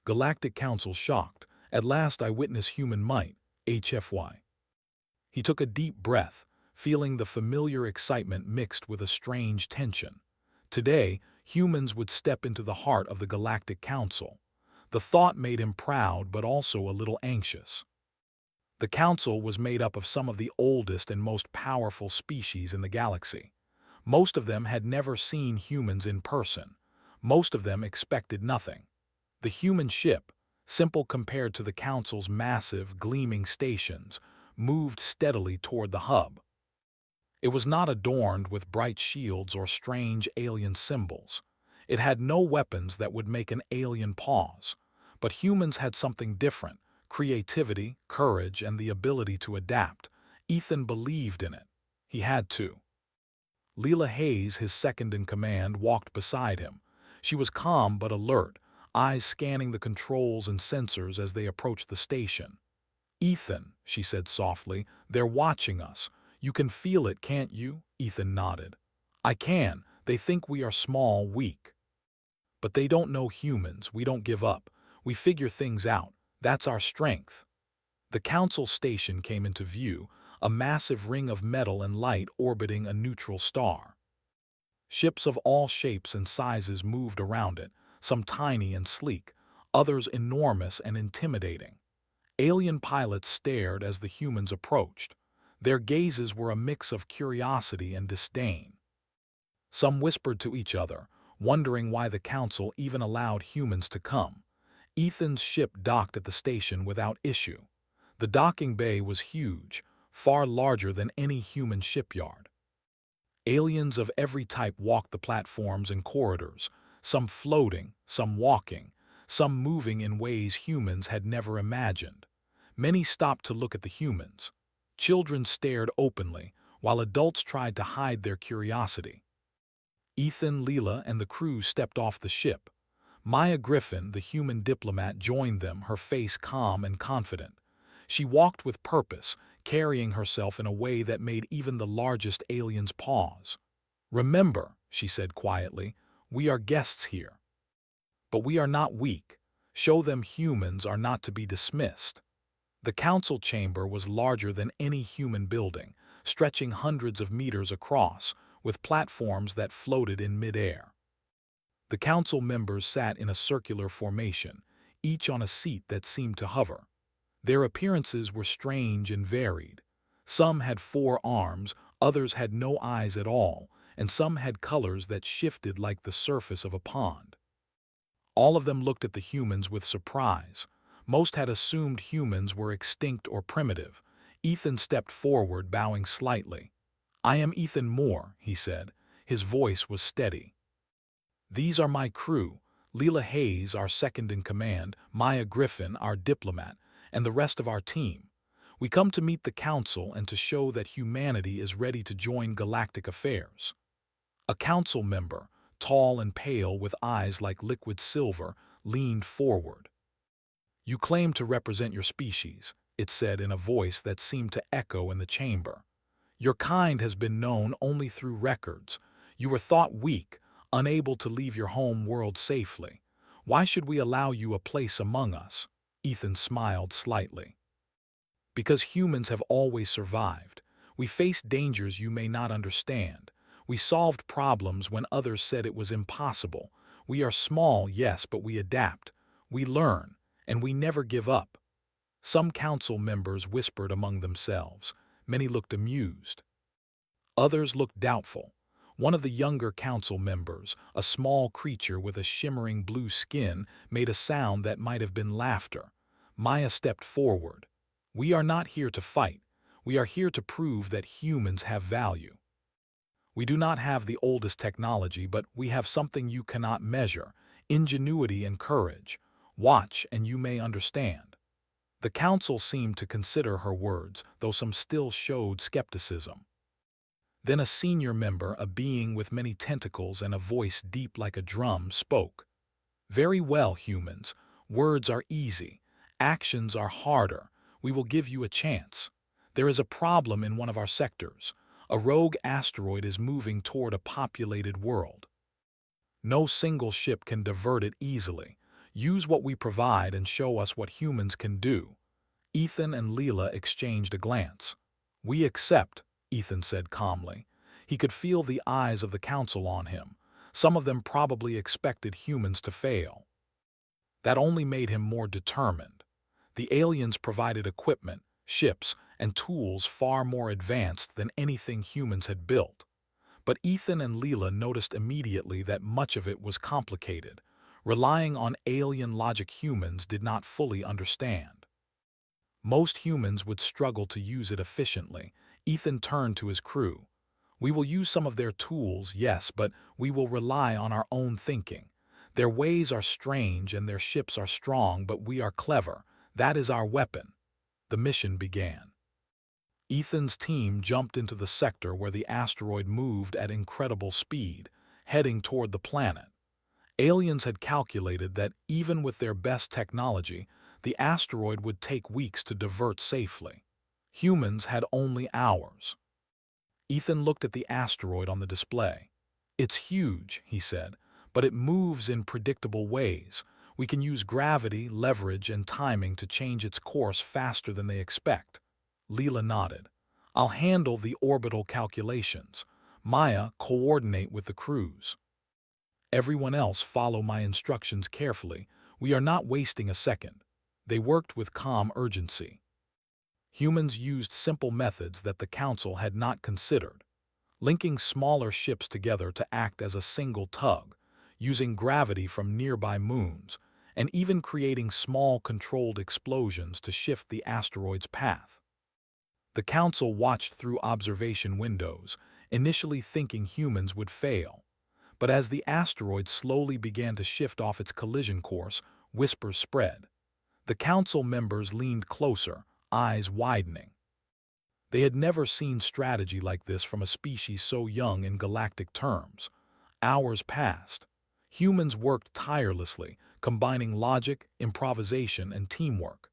Galactic Council shocked. At last I witness human might. HFY. He took a deep breath, feeling the familiar excitement mixed with a strange tension. Today, humans would step into the heart of the Galactic Council. The thought made him proud but also a little anxious. The council was made up of some of the oldest and most powerful species in the galaxy. Most of them had never seen humans in person. Most of them expected nothing. The human ship, simple compared to the council's massive, gleaming stations, moved steadily toward the hub. It was not adorned with bright shields or strange alien symbols. It had no weapons that would make an alien pause. But humans had something different: creativity, courage, and the ability to adapt. Ethan believed in it. He had to. Leela Hayes, his second-in-command, walked beside him. She was calm but alert, eyes scanning the controls and sensors as they approached the station. "Ethan," she said softly, "they're watching us. You can feel it, can't you?" Ethan nodded. "I can. They think we are small, weak. But they don't know humans. We don't give up. We figure things out. That's our strength." The council station came into view, a massive ring of metal and light orbiting a neutral star. Ships of all shapes and sizes moved around it, some tiny and sleek, others enormous and intimidating. Alien pilots stared as the humans approached. Their gazes were a mix of curiosity and disdain. Some whispered to each other, wondering why the council even allowed humans to come. Ethan's ship docked at the station without issue. The docking bay was huge, far larger than any human shipyard. Aliens of every type walked the platforms and corridors, some floating, some walking, some moving in ways humans had never imagined. Many stopped to look at the humans. Children stared openly, while adults tried to hide their curiosity. Ethan, Leela, and the crew stepped off the ship. Maya Griffin, the human diplomat, joined them, her face calm and confident. She walked with purpose, carrying herself in a way that made even the largest aliens pause. "Remember," she said quietly, "we are guests here. But we are not weak. Show them humans are not to be dismissed." The council chamber was larger than any human building, stretching hundreds of meters across, with platforms that floated in midair. The council members sat in a circular formation, each on a seat that seemed to hover. Their appearances were strange and varied. Some had 4 arms, others had no eyes at all, and some had colors that shifted like the surface of a pond. All of them looked at the humans with surprise. Most had assumed humans were extinct or primitive. Ethan stepped forward, bowing slightly. "I am Ethan Moore," he said. His voice was steady. "These are my crew: Leela Hayes, our second-in-command, Maya Griffin, our diplomat, and the rest of our team. We come to meet the council and to show that humanity is ready to join galactic affairs." A council member, tall and pale with eyes like liquid silver, leaned forward. "You claim to represent your species," it said in a voice that seemed to echo in the chamber. "Your kind has been known only through records. You were thought weak, unable to leave your home world safely. Why should we allow you a place among us?" Ethan smiled slightly. "Because humans have always survived. We faced dangers you may not understand. We solved problems when others said it was impossible. We are small, yes, but we adapt. We learn, and we never give up." Some council members whispered among themselves. Many looked amused. Others looked doubtful. One of the younger council members, a small creature with a shimmering blue skin, made a sound that might have been laughter. Maya stepped forward. "We are not here to fight. We are here to prove that humans have value. We do not have the oldest technology, but we have something you cannot measure: ingenuity and courage. Watch, and you may understand." The council seemed to consider her words, though some still showed skepticism. Then a senior member, a being with many tentacles and a voice deep like a drum, spoke. "Very well, humans. Words are easy. Actions are harder. We will give you a chance. There is a problem in one of our sectors. A rogue asteroid is moving toward a populated world. No single ship can divert it easily. Use what we provide and show us what humans can do." Ethan and Leela exchanged a glance. "We accept," Ethan said calmly. He could feel the eyes of the council on him. Some of them probably expected humans to fail. That only made him more determined. The aliens provided equipment, ships, and tools far more advanced than anything humans had built. But Ethan and Leela noticed immediately that much of it was complicated, relying on alien logic humans did not fully understand. Most humans would struggle to use it efficiently. Ethan turned to his crew. "We will use some of their tools, yes, but we will rely on our own thinking. Their ways are strange and their ships are strong, but we are clever. That is our weapon." The mission began. Ethan's team jumped into the sector where the asteroid moved at incredible speed, heading toward the planet. Aliens had calculated that even with their best technology, the asteroid would take weeks to divert safely. Humans had only hours. Ethan looked at the asteroid on the display. "It's huge," he said, "but it moves in predictable ways. We can use gravity, leverage, and timing to change its course faster than they expect." Leela nodded. "I'll handle the orbital calculations. Maya, coordinate with the crews. Everyone else follow my instructions carefully. We are not wasting a second." They worked with calm urgency. Humans used simple methods that the Council had not considered, linking smaller ships together to act as a single tug, using gravity from nearby moons, and even creating small controlled explosions to shift the asteroid's path. The Council watched through observation windows, initially thinking humans would fail. But as the asteroid slowly began to shift off its collision course, whispers spread. The Council members leaned closer, eyes widening. They had never seen strategy like this from a species so young in galactic terms. Hours passed. Humans worked tirelessly, combining logic, improvisation, and teamwork.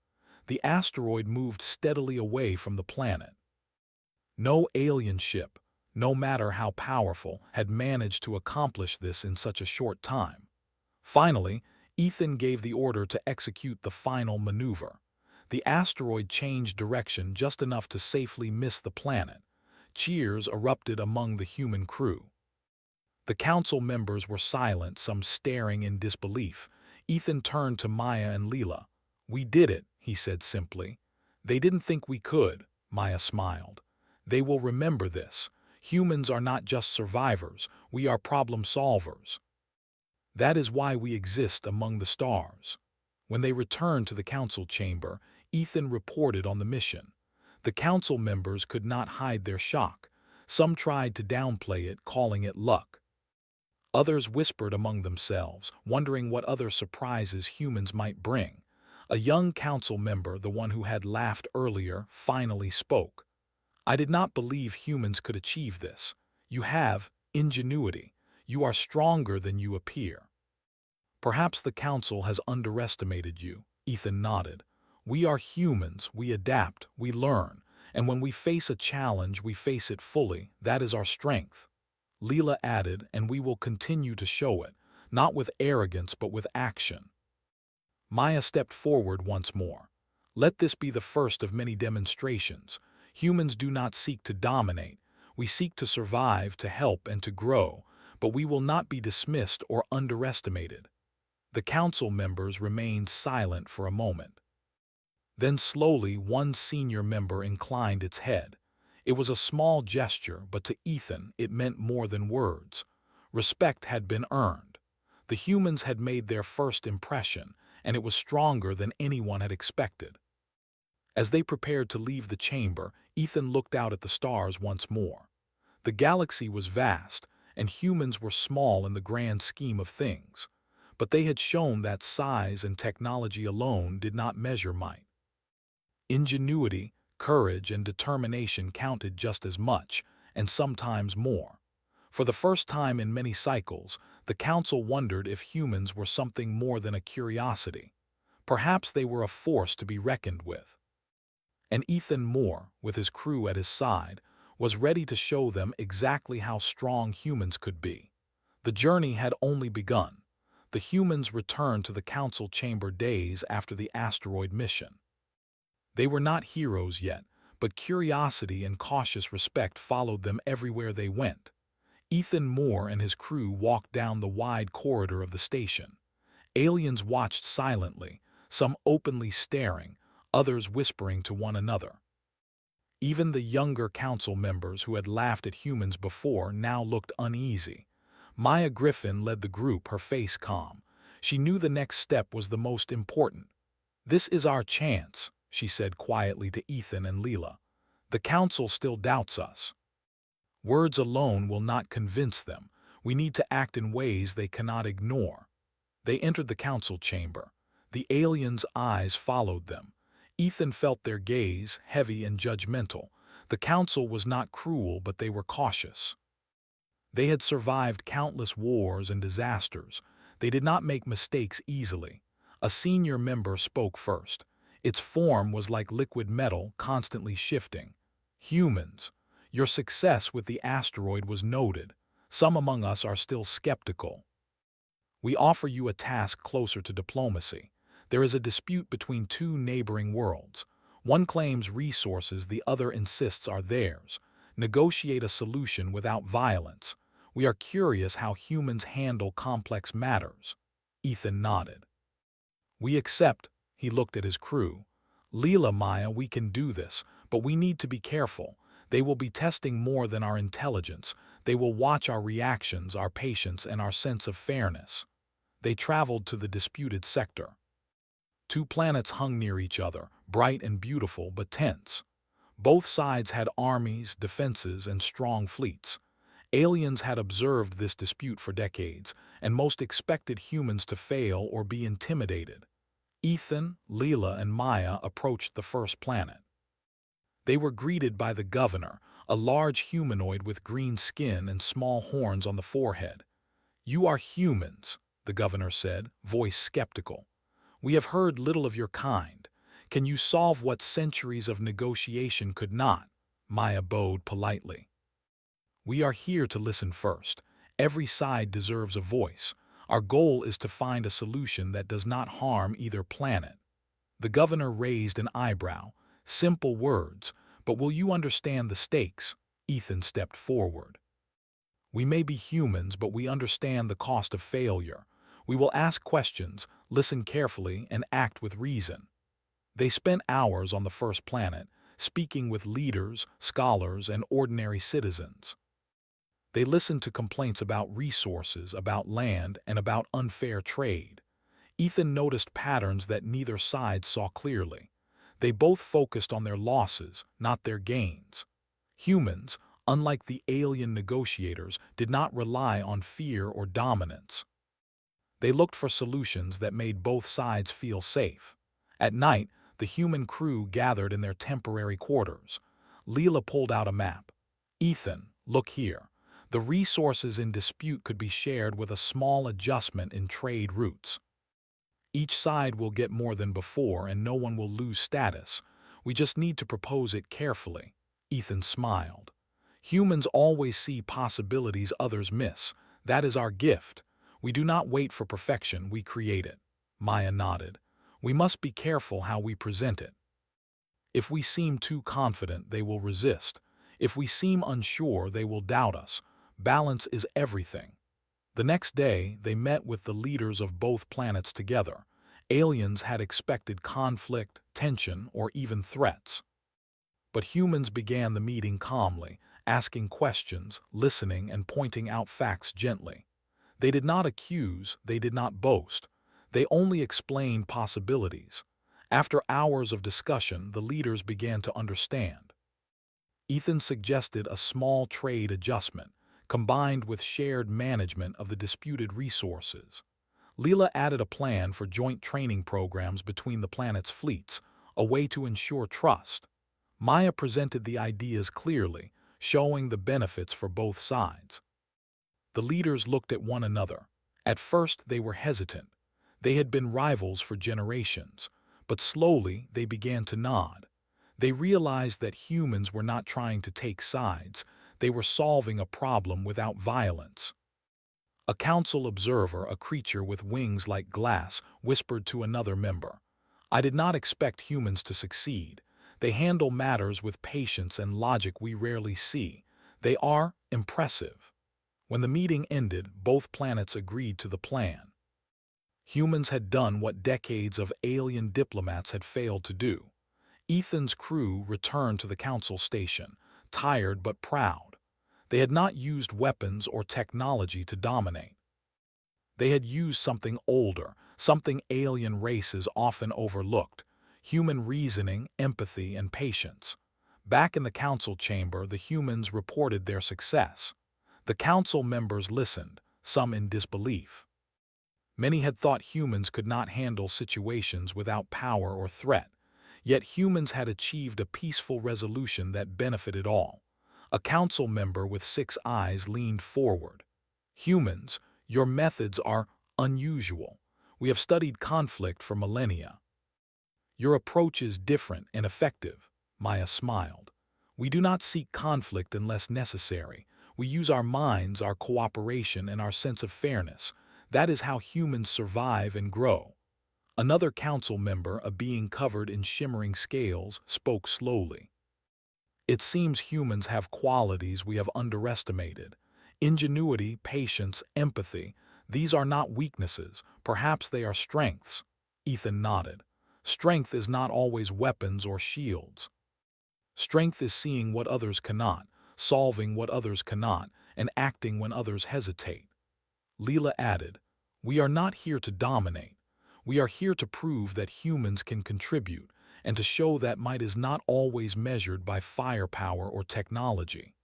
The asteroid moved steadily away from the planet. No alien ship, no matter how powerful, had managed to accomplish this in such a short time. Finally, Ethan gave the order to execute the final maneuver. The asteroid changed direction just enough to safely miss the planet. Cheers erupted among the human crew. The council members were silent, some staring in disbelief. Ethan turned to Maya and Leela. "We did it," he said simply. "They didn't think we could," Maya smiled. "They will remember this. Humans are not just survivors, we are problem solvers. That is why we exist among the stars." When they returned to the council chamber, Ethan reported on the mission. The council members could not hide their shock. Some tried to downplay it, calling it luck. Others whispered among themselves, wondering what other surprises humans might bring. A young council member, the one who had laughed earlier, finally spoke. "I did not believe humans could achieve this. You have ingenuity. You are stronger than you appear." "Perhaps the council has underestimated you," Ethan nodded. "We are humans, we adapt, we learn, and when we face a challenge, we face it fully. That is our strength." Leela added, "And we will continue to show it, not with arrogance but with action." Maya stepped forward once more. "Let this be the first of many demonstrations. Humans do not seek to dominate. We seek to survive, to help, and to grow, but we will not be dismissed or underestimated." The council members remained silent for a moment. Then slowly one senior member inclined its head. It was a small gesture, but to Ethan it meant more than words. Respect had been earned. The humans had made their first impression, and it was stronger than anyone had expected. As they prepared to leave the chamber, Ethan looked out at the stars once more. The galaxy was vast, and humans were small in the grand scheme of things. But they had shown that size and technology alone did not measure might. Ingenuity, courage, and determination counted just as much, and sometimes more. For the first time in many cycles, the council wondered if humans were something more than a curiosity. Perhaps they were a force to be reckoned with. And Ethan Moore, with his crew at his side, was ready to show them exactly how strong humans could be. The journey had only begun. The humans returned to the council chamber days after the asteroid mission. They were not heroes yet, but curiosity and cautious respect followed them everywhere they went. Ethan Moore and his crew walked down the wide corridor of the station. Aliens watched silently, some openly staring, others whispering to one another. Even the younger council members who had laughed at humans before now looked uneasy. Maya Griffin led the group, her face calm. She knew the next step was the most important. "This is our chance," she said quietly to Ethan and Leela. "The council still doubts us. Words alone will not convince them. We need to act in ways they cannot ignore." They entered the council chamber. The aliens' eyes followed them. Ethan felt their gaze, heavy and judgmental. The council was not cruel, but they were cautious. They had survived countless wars and disasters. They did not make mistakes easily. A senior member spoke first. Its form was like liquid metal, constantly shifting. "Humans, your success with the asteroid was noted. Some among us are still skeptical. We offer you a task closer to diplomacy. There is a dispute between two neighboring worlds. One claims resources, the other insists are theirs. Negotiate a solution without violence. We are curious how humans handle complex matters." Ethan nodded. "We accept." He looked at his crew. "Leela, Maya, we can do this, but we need to be careful. They will be testing more than our intelligence. They will watch our reactions, our patience, and our sense of fairness." They traveled to the disputed sector. Two planets hung near each other, bright and beautiful but tense. Both sides had armies, defenses, and strong fleets. Aliens had observed this dispute for decades, and most expected humans to fail or be intimidated. Ethan, Leela, and Maya approached the first planet. They were greeted by the governor, a large humanoid with green skin and small horns on the forehead. "You are humans," the governor said, voice skeptical. "We have heard little of your kind. Can you solve what centuries of negotiation could not?" Maya bowed politely. "We are here to listen first. Every side deserves a voice. Our goal is to find a solution that does not harm either planet." The governor raised an eyebrow. "Simple words, but will you understand the stakes?" Ethan stepped forward. "We may be humans, but we understand the cost of failure. We will ask questions, listen carefully, and act with reason." They spent hours on the first planet, speaking with leaders, scholars, and ordinary citizens. They listened to complaints about resources, about land, and about unfair trade. Ethan noticed patterns that neither side saw clearly. They both focused on their losses, not their gains. Humans, unlike the alien negotiators, did not rely on fear or dominance. They looked for solutions that made both sides feel safe. At night, the human crew gathered in their temporary quarters. Leela pulled out a map. "Ethan, look here. The resources in dispute could be shared with a small adjustment in trade routes. Each side will get more than before and no one will lose status. We just need to propose it carefully." Ethan smiled. "Humans always see possibilities others miss. That is our gift. We do not wait for perfection, we create it." Maya nodded. "We must be careful how we present it. If we seem too confident, they will resist. If we seem unsure, they will doubt us. Balance is everything." The next day, they met with the leaders of both planets together. Aliens had expected conflict, tension, or even threats. But humans began the meeting calmly, asking questions, listening, and pointing out facts gently. They did not accuse, they did not boast. They only explained possibilities. After hours of discussion, the leaders began to understand. Ethan suggested a small trade adjustment, combined with shared management of the disputed resources. Leela added a plan for joint training programs between the planet's fleets, a way to ensure trust. Maya presented the ideas clearly, showing the benefits for both sides. The leaders looked at one another. At first, they were hesitant. They had been rivals for generations, but slowly they began to nod. They realized that humans were not trying to take sides. They were solving a problem without violence. A council observer, a creature with wings like glass, whispered to another member, "I did not expect humans to succeed. They handle matters with patience and logic we rarely see. They are impressive." When the meeting ended, both planets agreed to the plan. Humans had done what decades of alien diplomats had failed to do. Ethan's crew returned to the council station, tired but proud. They had not used weapons or technology to dominate. They had used something older, something alien races often overlooked: human reasoning, empathy, and patience. Back in the council chamber, the humans reported their success. The council members listened, some in disbelief. Many had thought humans could not handle situations without power or threat. Yet humans had achieved a peaceful resolution that benefited all. A council member with 6 eyes leaned forward. "Humans, your methods are unusual. We have studied conflict for millennia. Your approach is different and effective." Maya smiled. "We do not seek conflict unless necessary. We use our minds, our cooperation, and our sense of fairness. That is how humans survive and grow." Another council member, a being covered in shimmering scales, spoke slowly. "It seems humans have qualities we have underestimated. Ingenuity, patience, empathy. These are not weaknesses. Perhaps they are strengths." Ethan nodded. "Strength is not always weapons or shields. Strength is seeing what others cannot, solving what others cannot, and acting when others hesitate." Leela added, "We are not here to dominate. We are here to prove that humans can contribute, and to show that might is not always measured by firepower or technology."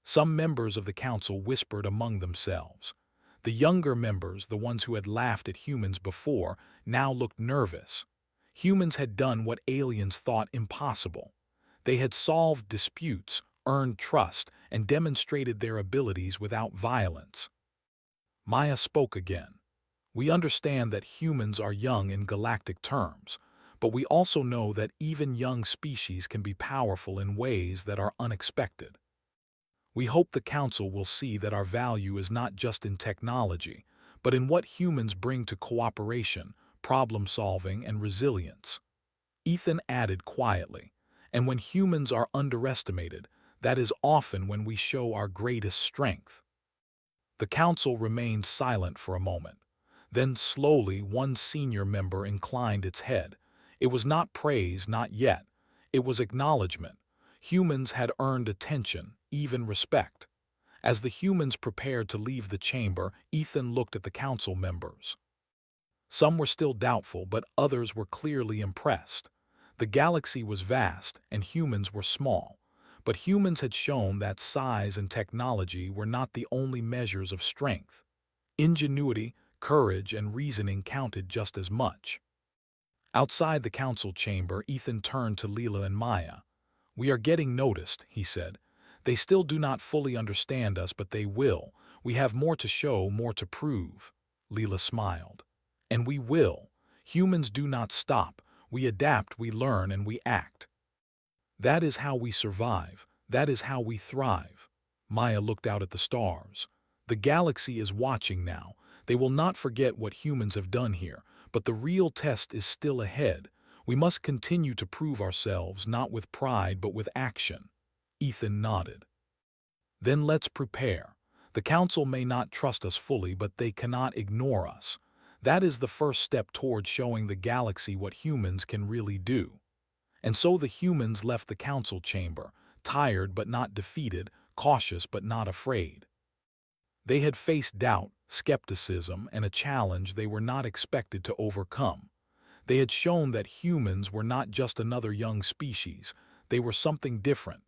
Some members of the council whispered among themselves. The younger members, the ones who had laughed at humans before, now looked nervous. Humans had done what aliens thought impossible. They had solved disputes, earned trust, and demonstrated their abilities without violence. Maya spoke again. "We understand that humans are young in galactic terms, but we also know that even young species can be powerful in ways that are unexpected. We hope the Council will see that our value is not just in technology, but in what humans bring to cooperation, problem-solving, and resilience." Ethan added quietly, "And when humans are underestimated, that is often when we show our greatest strength." The council remained silent for a moment. Then slowly one senior member inclined its head. It was not praise, not yet. It was acknowledgement. Humans had earned attention, even respect. As the humans prepared to leave the chamber, Ethan looked at the council members. Some were still doubtful, but others were clearly impressed. The galaxy was vast, and humans were small. But humans had shown that size and technology were not the only measures of strength. Ingenuity, courage, and reasoning counted just as much. Outside the council chamber, Ethan turned to Leela and Maya. "We are getting noticed," he said. "They still do not fully understand us, but they will. We have more to show, more to prove." Leela smiled. "And we will. Humans do not stop. We adapt, we learn, and we act. That is how we survive. That is how we thrive." Maya looked out at the stars. "The galaxy is watching now. They will not forget what humans have done here, but the real test is still ahead. We must continue to prove ourselves, not with pride but with action." Ethan nodded. "Then let's prepare. The Council may not trust us fully, but they cannot ignore us. That is the first step toward showing the galaxy what humans can really do." And so the humans left the council chamber, tired but not defeated, cautious but not afraid. They had faced doubt, skepticism, and a challenge they were not expected to overcome. They had shown that humans were not just another young species. They were something different,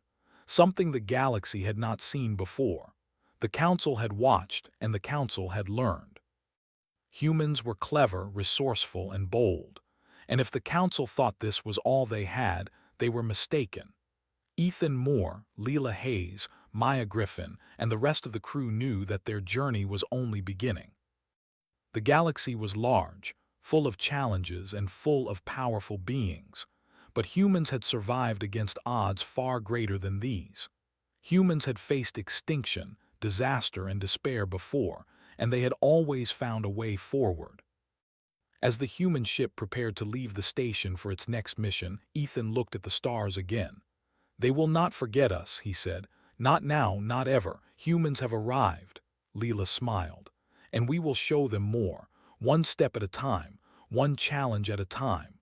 something the galaxy had not seen before. The council had watched, and the council had learned. Humans were clever, resourceful, and bold. And if the council thought this was all they had, they were mistaken. Ethan Moore, Leela Hayes, Maya Griffin, and the rest of the crew knew that their journey was only beginning. The galaxy was large, full of challenges and full of powerful beings. But humans had survived against odds far greater than these. Humans had faced extinction, disaster, and despair before, and they had always found a way forward. As the human ship prepared to leave the station for its next mission, Ethan looked at the stars again. "They will not forget us," he said. "Not now, not ever. Humans have arrived." Leela smiled. "And we will show them more, one step at a time, one challenge at a time."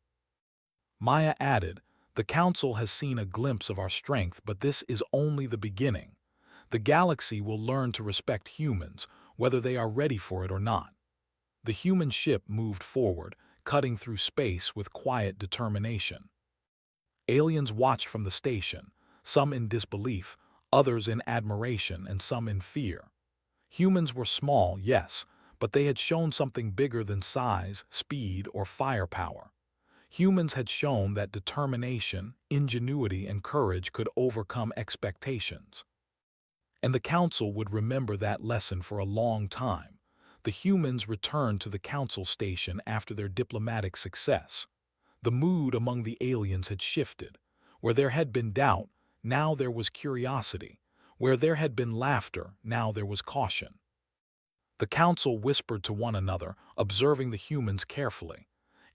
Maya added, "The Council has seen a glimpse of our strength, but this is only the beginning. The galaxy will learn to respect humans, whether they are ready for it or not." The human ship moved forward, cutting through space with quiet determination. Aliens watched from the station, some in disbelief, others in admiration, and some in fear. Humans were small, yes, but they had shown something bigger than size, speed, or firepower. Humans had shown that determination, ingenuity, and courage could overcome expectations. And the Council would remember that lesson for a long time. The humans returned to the Council station after their diplomatic success. The mood among the aliens had shifted. Where there had been doubt, now there was curiosity. Where there had been laughter, now there was caution. The Council whispered to one another, observing the humans carefully.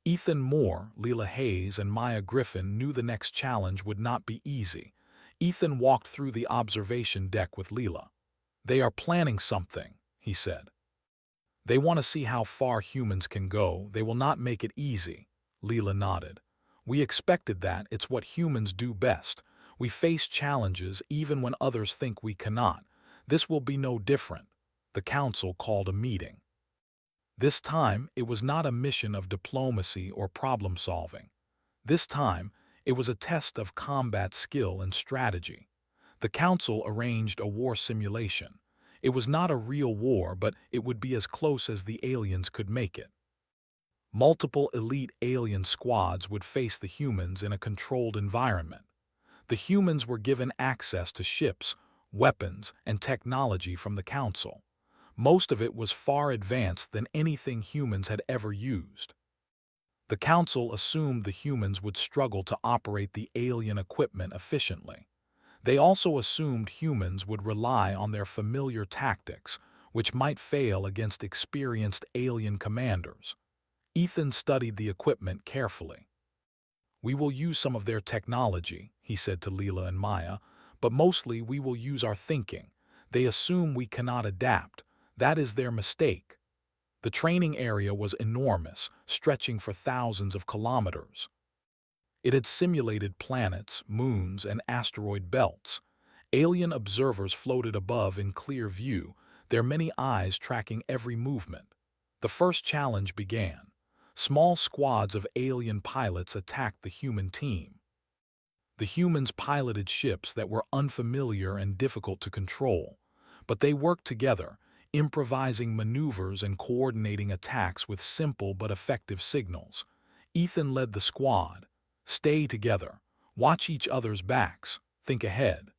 Ethan Moore, Leela Hayes, and Maya Griffin knew the next challenge would not be easy. Ethan walked through the observation deck with Leela. "They are planning something," he said. "They want to see how far humans can go. They will not make it easy." Leela nodded. "We expected that. It's what humans do best. We face challenges even when others think we cannot. This will be no different." The Council called a meeting. This time, it was not a mission of diplomacy or problem-solving. This time, it was a test of combat skill and strategy. The Council arranged a war simulation. It was not a real war, but it would be as close as the aliens could make it. Multiple elite alien squads would face the humans in a controlled environment. The humans were given access to ships, weapons, and technology from the Council. Most of it was far advanced than anything humans had ever used. The Council assumed the humans would struggle to operate the alien equipment efficiently. They also assumed humans would rely on their familiar tactics, which might fail against experienced alien commanders. Ethan studied the equipment carefully. "We will use some of their technology," he said to Leela and Maya, "but mostly we will use our thinking. They assume we cannot adapt. That is their mistake." The training area was enormous, stretching for thousands of kilometers. It had simulated planets, moons, and asteroid belts. Alien observers floated above in clear view, their many eyes tracking every movement. The first challenge began. Small squads of alien pilots attacked the human team. The humans piloted ships that were unfamiliar and difficult to control, but they worked together, improvising maneuvers and coordinating attacks with simple but effective signals. Ethan led the squad. "Stay together. Watch each other's backs. Think ahead."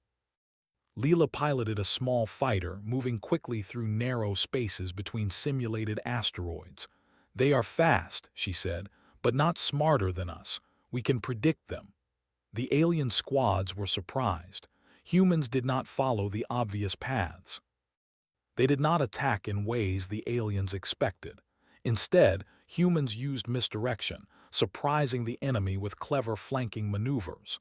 Leela piloted a small fighter, moving quickly through narrow spaces between simulated asteroids. "They are fast," she said, "but not smarter than us. We can predict them." The alien squads were surprised. Humans did not follow the obvious paths. They did not attack in ways the aliens expected. Instead, humans used misdirection, surprising the enemy with clever flanking maneuvers.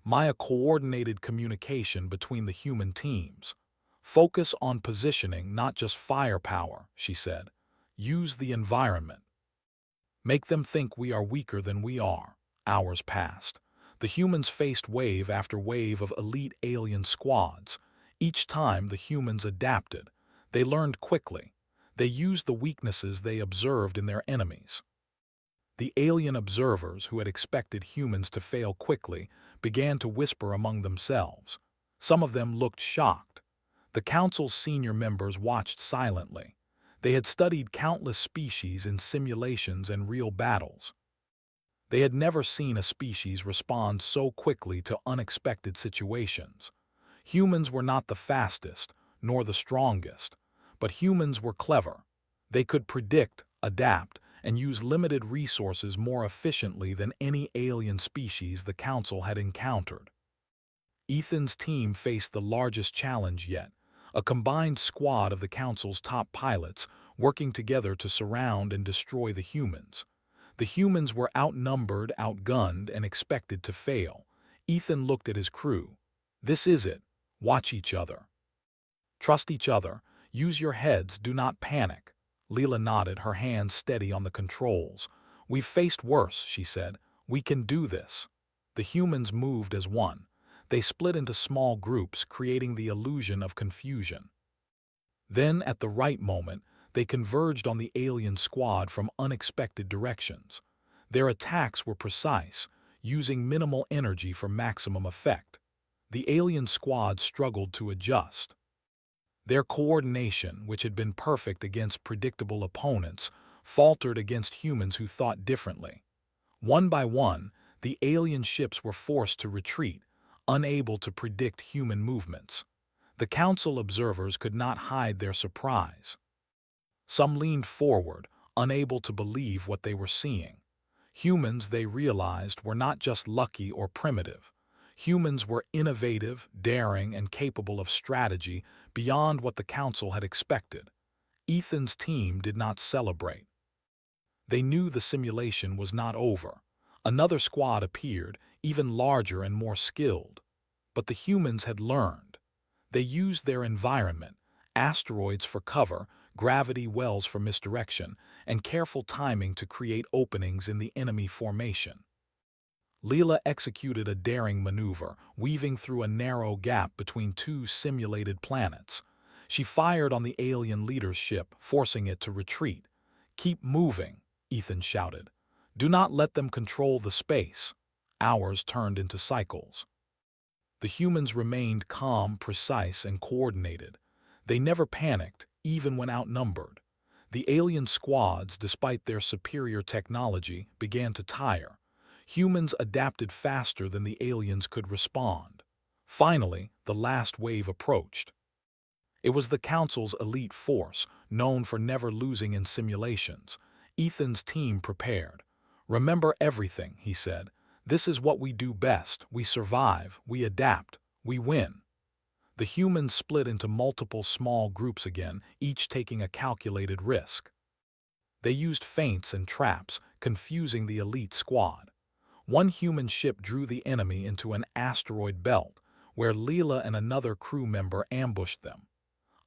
Maya coordinated communication between the human teams. "Focus on positioning, not just firepower," she said. "Use the environment. Make them think we are weaker than we are." Hours passed. The humans faced wave after wave of elite alien squads. Each time the humans adapted. They learned quickly. They used the weaknesses they observed in their enemies. The alien observers, who had expected humans to fail quickly, began to whisper among themselves. Some of them looked shocked. The Council's senior members watched silently. They had studied countless species in simulations and real battles. They had never seen a species respond so quickly to unexpected situations. Humans were not the fastest, nor the strongest, but humans were clever. They could predict, adapt, and use limited resources more efficiently than any alien species the Council had encountered. Ethan's team faced the largest challenge yet, a combined squad of the Council's top pilots, working together to surround and destroy the humans. The humans were outnumbered, outgunned, and expected to fail. Ethan looked at his crew. "This is it. Watch each other. Trust each other. Use your heads. Do not panic." Leela nodded, her hands steady on the controls. "We've faced worse," she said. "We can do this." The humans moved as one. They split into small groups, creating the illusion of confusion. Then, at the right moment, they converged on the alien squad from unexpected directions. Their attacks were precise, using minimal energy for maximum effect. The alien squad struggled to adjust. Their coordination, which had been perfect against predictable opponents, faltered against humans who thought differently. One by one, the alien ships were forced to retreat, unable to predict human movements. The council observers could not hide their surprise. Some leaned forward, unable to believe what they were seeing. Humans, they realized, were not just lucky or primitive. Humans were innovative, daring, and capable of strategy beyond what the council had expected. Ethan's team did not celebrate. They knew the simulation was not over. Another squad appeared, even larger and more skilled. But the humans had learned. They used their environment, asteroids for cover, gravity wells for misdirection, and careful timing to create openings in the enemy formation. Leela executed a daring maneuver, weaving through a narrow gap between two simulated planets. She fired on the alien leader's ship, forcing it to retreat. "Keep moving," Ethan shouted. "Do not let them control the space." Hours turned into cycles. The humans remained calm, precise, and coordinated. They never panicked, even when outnumbered. The alien squads, despite their superior technology, began to tire. Humans adapted faster than the aliens could respond. Finally, the last wave approached. It was the Council's elite force, known for never losing in simulations. Ethan's team prepared. "Remember everything," he said. "This is what we do best. We survive, we adapt, we win." The humans split into multiple small groups again, each taking a calculated risk. They used feints and traps, confusing the elite squad. One human ship drew the enemy into an asteroid belt, where Leela and another crew member ambushed them.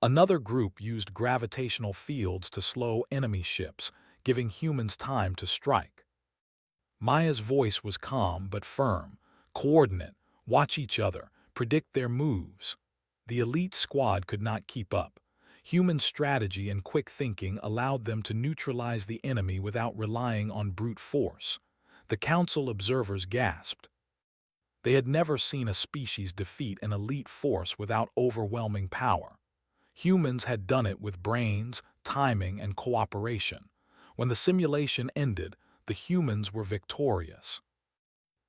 Another group used gravitational fields to slow enemy ships, giving humans time to strike. Maya's voice was calm but firm. "Coordinate, watch each other, predict their moves." The elite squad could not keep up. Human strategy and quick thinking allowed them to neutralize the enemy without relying on brute force. The council observers gasped. They had never seen a species defeat an elite force without overwhelming power. Humans had done it with brains, timing, and cooperation. When the simulation ended, the humans were victorious.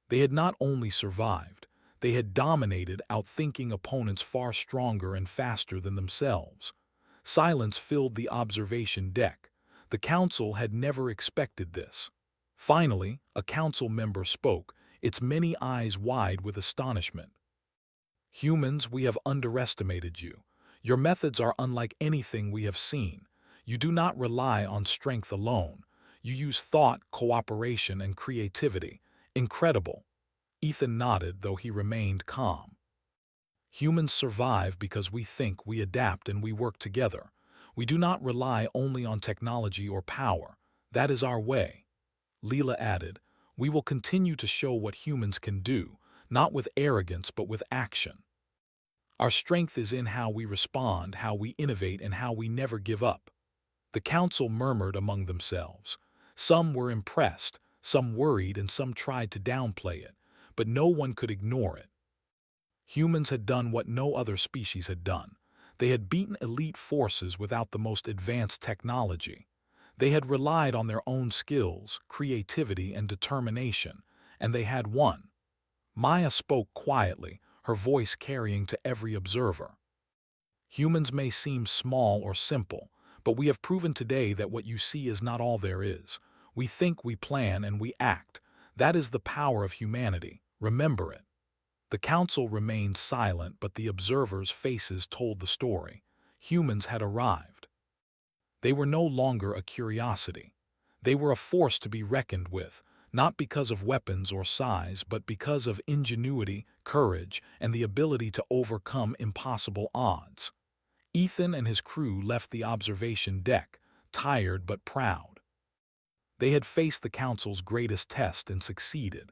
They had not only survived, they had dominated, outthinking opponents far stronger and faster than themselves. Silence filled the observation deck. The council had never expected this. Finally, a council member spoke, its many eyes wide with astonishment. "Humans, we have underestimated you. Your methods are unlike anything we have seen. You do not rely on strength alone. You use thought, cooperation, and creativity. Incredible." Ethan nodded, though he remained calm. "Humans survive because we think, we adapt, and we work together. We do not rely only on technology or power. That is our way." Leela added, "We will continue to show what humans can do, not with arrogance but with action. Our strength is in how we respond, how we innovate, and how we never give up." The council murmured among themselves. Some were impressed, some worried, and some tried to downplay it, but no one could ignore it. Humans had done what no other species had done. They had beaten elite forces without the most advanced technology. They had relied on their own skills, creativity, and determination, and they had won. Maya spoke quietly, her voice carrying to every observer. "Humans may seem small or simple, but we have proven today that what you see is not all there is. We think, we plan, and we act. That is the power of humanity. Remember it." The council remained silent, but the observers' faces told the story. Humans had arrived. They were no longer a curiosity. They were a force to be reckoned with, not because of weapons or size, but because of ingenuity, courage, and the ability to overcome impossible odds. Ethan and his crew left the observation deck, tired but proud. They had faced the Council's greatest test and succeeded.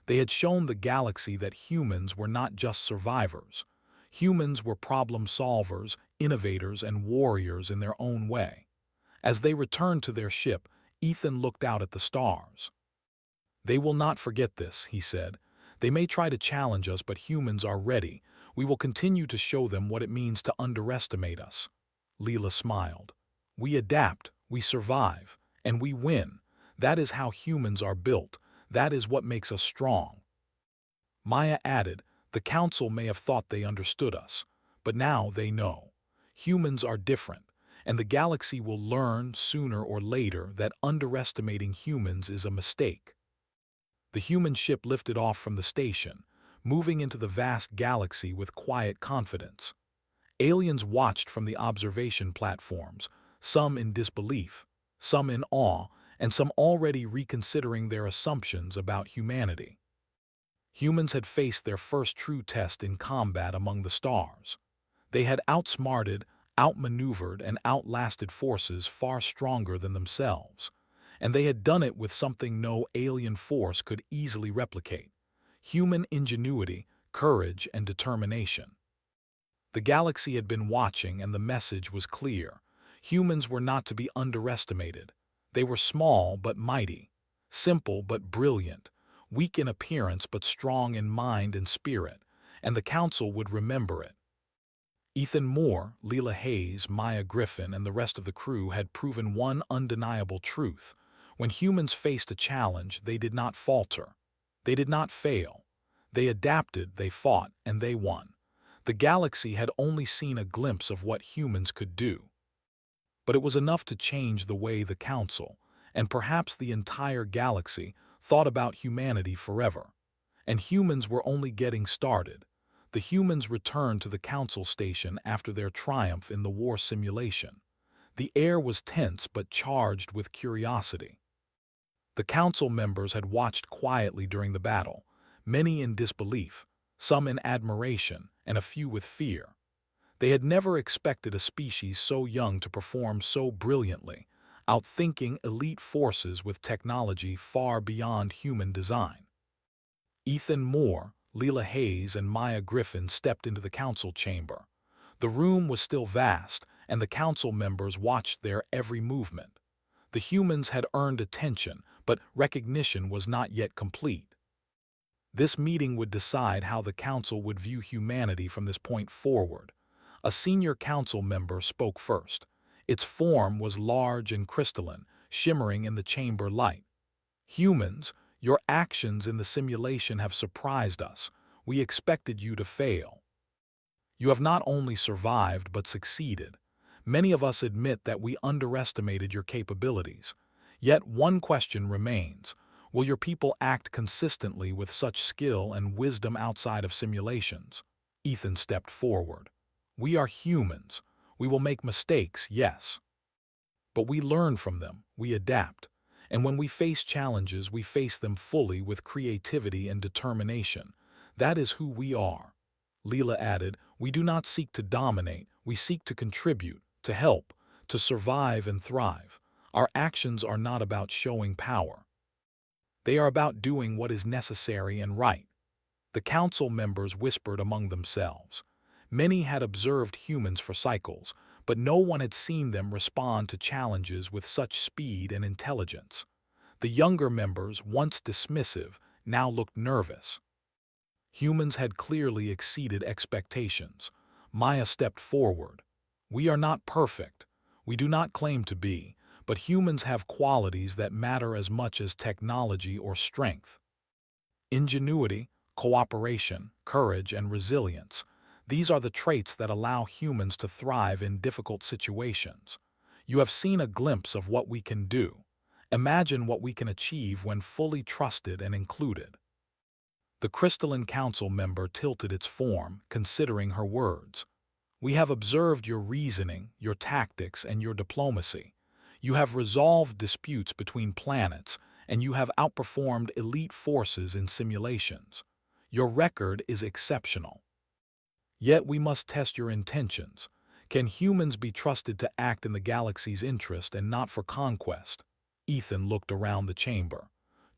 They had shown the galaxy that humans were not just survivors. Humans were problem solvers, innovators, and warriors in their own way. As they returned to their ship, Ethan looked out at the stars. "They will not forget this," he said. "They may try to challenge us, but humans are ready. We will continue to show them what it means to underestimate us." Leela smiled. "We adapt, we survive, and we win. That is how humans are built. That is what makes us strong." Maya added, "The Council may have thought they understood us, but now they know. Humans are different, and the galaxy will learn sooner or later that underestimating humans is a mistake." The human ship lifted off from the station, moving into the vast galaxy with quiet confidence. Aliens watched from the observation platforms, some in disbelief, some in awe, and some already reconsidering their assumptions about humanity. Humans had faced their first true test in combat among the stars. They had outsmarted, outmaneuvered, and outlasted forces far stronger than themselves. And they had done it with something no alien force could easily replicate: human ingenuity, courage, and determination. The galaxy had been watching, and the message was clear. Humans were not to be underestimated. They were small but mighty, simple but brilliant, weak in appearance but strong in mind and spirit, and the Council would remember it. Ethan Moore, Leela Hayes, Maya Griffin, and the rest of the crew had proven one undeniable truth. When humans faced a challenge, they did not falter. They did not fail. They adapted, they fought, and they won. The galaxy had only seen a glimpse of what humans could do. But it was enough to change the way the Council, and perhaps the entire galaxy, thought about humanity forever. And humans were only getting started. The humans returned to the Council station after their triumph in the war simulation. The air was tense but charged with curiosity. The Council members had watched quietly during the battle, many in disbelief, some in admiration, and a few with fear. They had never expected a species so young to perform so brilliantly, outthinking elite forces with technology far beyond human design. Ethan Moore, Leela Hayes, and Maya Griffin stepped into the Council chamber. The room was still vast, and the Council members watched their every movement. The humans had earned attention, but recognition was not yet complete. This meeting would decide how the Council would view humanity from this point forward. A senior Council member spoke first. Its form was large and crystalline, shimmering in the chamber light. "Humans, your actions in the simulation have surprised us. We expected you to fail. You have not only survived but succeeded. Many of us admit that we underestimated your capabilities. Yet one question remains: will your people act consistently with such skill and wisdom outside of simulations?" Ethan stepped forward. "We are humans. We will make mistakes, yes. But we learn from them, we adapt. And when we face challenges, we face them fully with creativity and determination. That is who we are." Leela added, "We do not seek to dominate, we seek to contribute, to help, to survive and thrive. Our actions are not about showing power. They are about doing what is necessary and right." The Council members whispered among themselves. Many had observed humans for cycles, but no one had seen them respond to challenges with such speed and intelligence. The younger members, once dismissive, now looked nervous. Humans had clearly exceeded expectations. Maya stepped forward. "We are not perfect. We do not claim to be, but humans have qualities that matter as much as technology or strength. Ingenuity, cooperation, courage, and resilience. These are the traits that allow humans to thrive in difficult situations. You have seen a glimpse of what we can do. Imagine what we can achieve when fully trusted and included." The crystalline Council member tilted its form, considering her words. We have observed your reasoning, your tactics, and your diplomacy. You have resolved disputes between planets, and you have outperformed elite forces in simulations. Your record is exceptional. Yet we must test your intentions. Can humans be trusted to act in the galaxy's interest and not for conquest? Ethan looked around the chamber.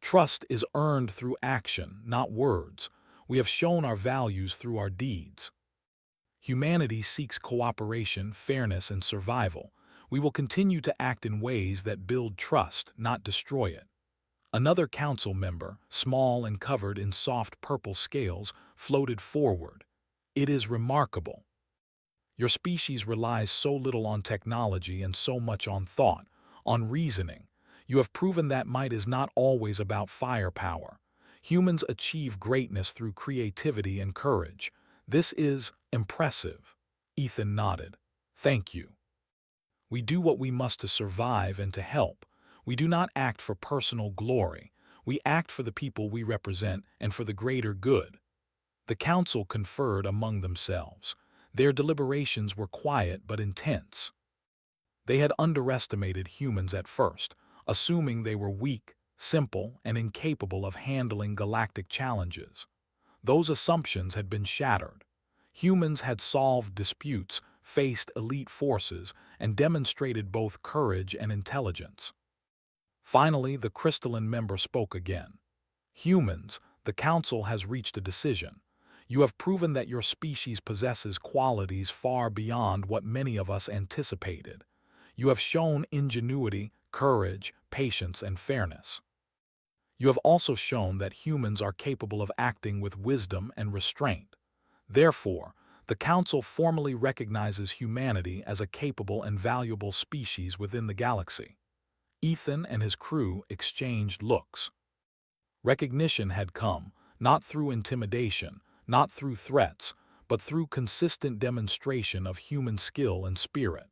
Trust is earned through action, not words. We have shown our values through our deeds. Humanity seeks cooperation, fairness, and survival. We will continue to act in ways that build trust, not destroy it. Another council member, small and covered in soft purple scales, floated forward. It is remarkable. Your species relies so little on technology and so much on thought, on reasoning. You have proven that might is not always about firepower. Humans achieve greatness through creativity and courage. This is impressive. Ethan nodded. Thank you. We do what we must to survive and to help. We do not act for personal glory. We act for the people we represent and for the greater good. The council conferred among themselves. Their deliberations were quiet but intense. They had underestimated humans at first, assuming they were weak, simple, and incapable of handling galactic challenges. Those assumptions had been shattered. Humans had solved disputes, faced elite forces, and demonstrated both courage and intelligence. Finally, the crystalline member spoke again. Humans, the Council has reached a decision. You have proven that your species possesses qualities far beyond what many of us anticipated. You have shown ingenuity, courage, patience, and fairness. You have also shown that humans are capable of acting with wisdom and restraint. Therefore, the Council formally recognizes humanity as a capable and valuable species within the galaxy. Ethan and his crew exchanged looks. Recognition had come, not through intimidation, not through threats, but through consistent demonstration of human skill and spirit.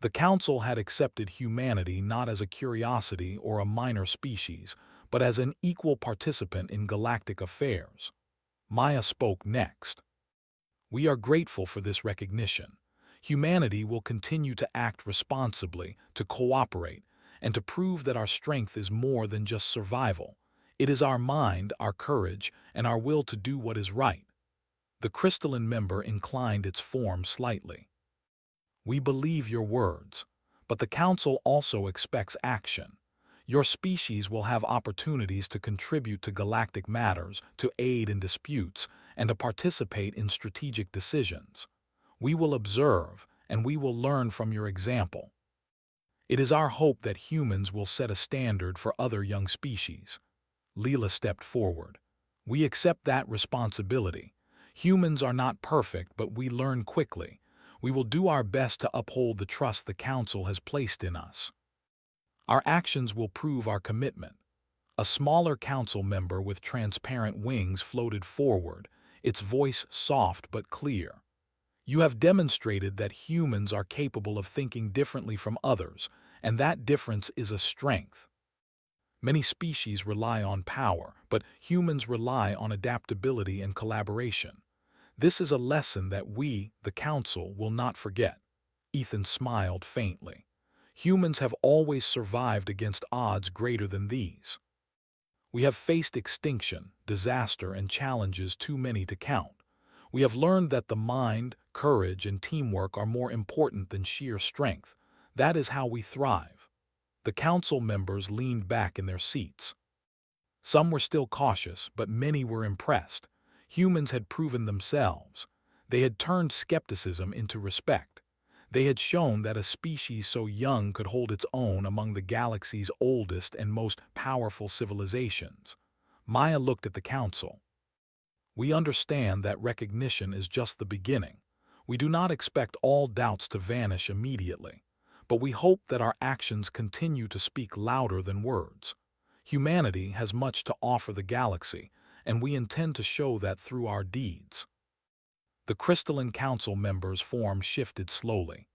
The Council had accepted humanity not as a curiosity or a minor species, but as an equal participant in galactic affairs. Maya spoke next. We are grateful for this recognition. Humanity will continue to act responsibly, to cooperate, and to prove that our strength is more than just survival. It is our mind, our courage, and our will to do what is right. The crystalline member inclined its form slightly. We believe your words, but the Council also expects action. Your species will have opportunities to contribute to galactic matters, to aid in disputes, and to participate in strategic decisions. We will observe, and we will learn from your example. It is our hope that humans will set a standard for other young species. Leela stepped forward. We accept that responsibility. Humans are not perfect, but we learn quickly. We will do our best to uphold the trust the Council has placed in us. Our actions will prove our commitment. A smaller council member with transparent wings floated forward, its voice soft but clear. You have demonstrated that humans are capable of thinking differently from others, and that difference is a strength. Many species rely on power, but humans rely on adaptability and collaboration. This is a lesson that we, the Council, will not forget. Ethan smiled faintly. Humans have always survived against odds greater than these. We have faced extinction, disaster, and challenges too many to count. We have learned that the mind, courage, and teamwork are more important than sheer strength. That is how we thrive. The Council members leaned back in their seats. Some were still cautious, but many were impressed. Humans had proven themselves. They had turned skepticism into respect. They had shown that a species so young could hold its own among the galaxy's oldest and most powerful civilizations. Maya looked at the Council. We understand that recognition is just the beginning. We do not expect all doubts to vanish immediately, but we hope that our actions continue to speak louder than words. Humanity has much to offer the galaxy, and we intend to show that through our deeds. The crystalline council members' form shifted slowly.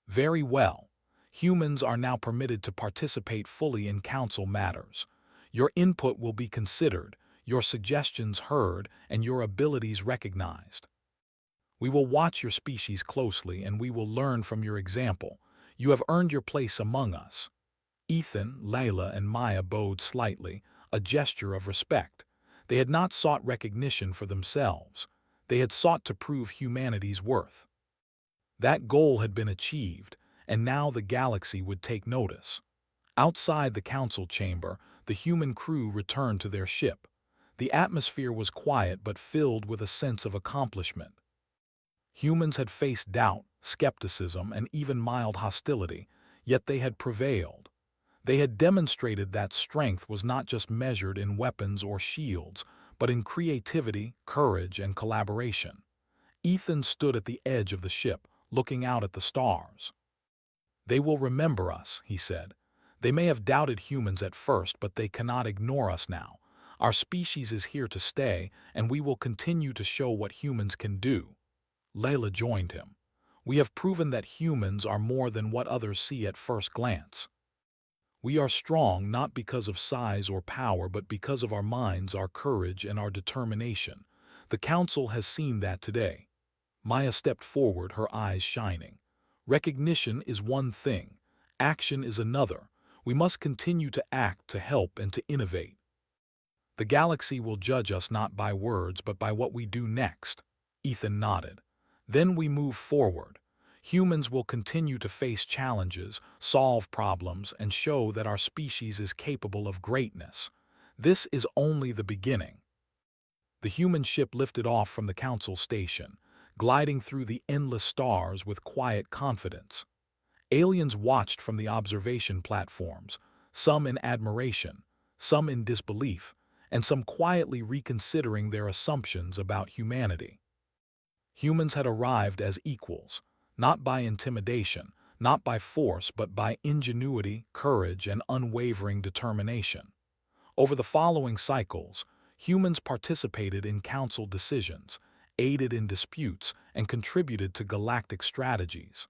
Very well. Humans are now permitted to participate fully in council matters. Your input will be considered, your suggestions heard, and your abilities recognized. We will watch your species closely and we will learn from your example. You have earned your place among us." Ethan, Layla, and Maya bowed slightly, a gesture of respect. They had not sought recognition for themselves. They had sought to prove humanity's worth. That goal had been achieved, and now the galaxy would take notice. Outside the council chamber, the human crew returned to their ship. The atmosphere was quiet but filled with a sense of accomplishment. Humans had faced doubt, skepticism, and even mild hostility, yet they had prevailed. They had demonstrated that strength was not just measured in weapons or shields, but in creativity, courage, and collaboration. Ethan stood at the edge of the ship, looking out at the stars. "They will remember us," he said. "They may have doubted humans at first, but they cannot ignore us now. Our species is here to stay, and we will continue to show what humans can do." Layla joined him. "We have proven that humans are more than what others see at first glance. We are strong not because of size or power, but because of our minds, our courage, and our determination. The Council has seen that today." Maya stepped forward, her eyes shining. "Recognition is one thing. Action is another. We must continue to act, to help, and to innovate. The galaxy will judge us not by words, but by what we do next." Ethan nodded. "Then we move forward. Humans will continue to face challenges, solve problems, and show that our species is capable of greatness. This is only the beginning." The human ship lifted off from the council station, gliding through the endless stars with quiet confidence. Aliens watched from the observation platforms, some in admiration, some in disbelief, and some quietly reconsidering their assumptions about humanity. Humans had arrived as equals, not by intimidation, not by force, but by ingenuity, courage, and unwavering determination. Over the following cycles, humans participated in council decisions, aided in disputes, and contributed to galactic strategies.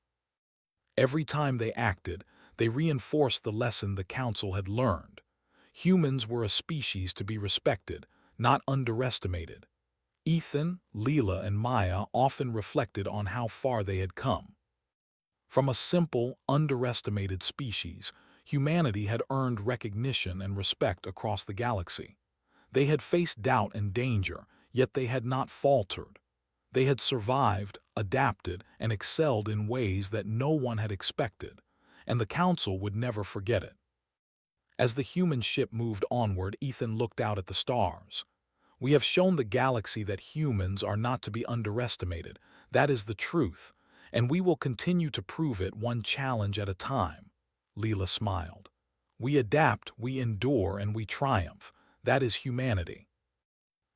Every time they acted, they reinforced the lesson the council had learned. Humans were a species to be respected, not underestimated. Ethan, Leela, and Maya often reflected on how far they had come. From a simple, underestimated species, humanity had earned recognition and respect across the galaxy. They had faced doubt and danger, yet they had not faltered. They had survived, adapted, and excelled in ways that no one had expected, and the Council would never forget it. As the human ship moved onward, Ethan looked out at the stars. "We have shown the galaxy that humans are not to be underestimated. That is the truth, and we will continue to prove it one challenge at a time." Leela smiled. "We adapt, we endure, and we triumph. That is humanity."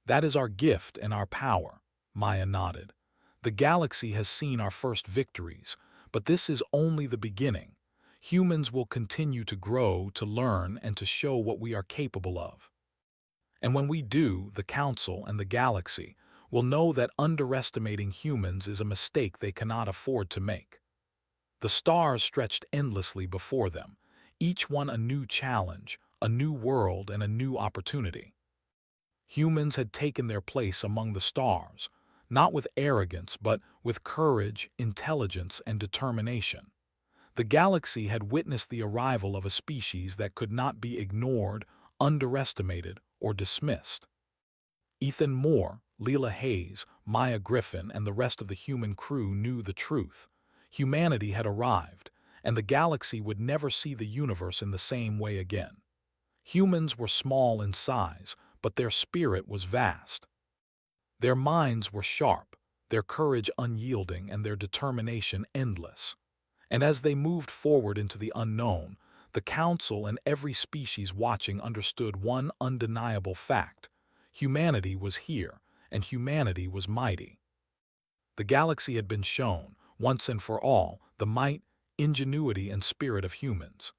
"That is our gift and our power," Maya nodded. "The galaxy has seen our first victories, but this is only the beginning. Humans will continue to grow, to learn, and to show what we are capable of. And when we do, the Council and the galaxy will know that underestimating humans is a mistake they cannot afford to make." The stars stretched endlessly before them, each one a new challenge, a new world, and a new opportunity. Humans had taken their place among the stars, not with arrogance, but with courage, intelligence, and determination. The galaxy had witnessed the arrival of a species that could not be ignored, underestimated, or dismissed. Ethan Moore, Leela Hayes, Maya Griffin, and the rest of the human crew knew the truth. Humanity had arrived, and the galaxy would never see the universe in the same way again. Humans were small in size, but their spirit was vast. Their minds were sharp, their courage unyielding, and their determination endless. And as they moved forward into the unknown, the Council and every species watching understood one undeniable fact: humanity was here, and humanity was mighty. The galaxy had been shown, once and for all, the might, ingenuity, and spirit of humans.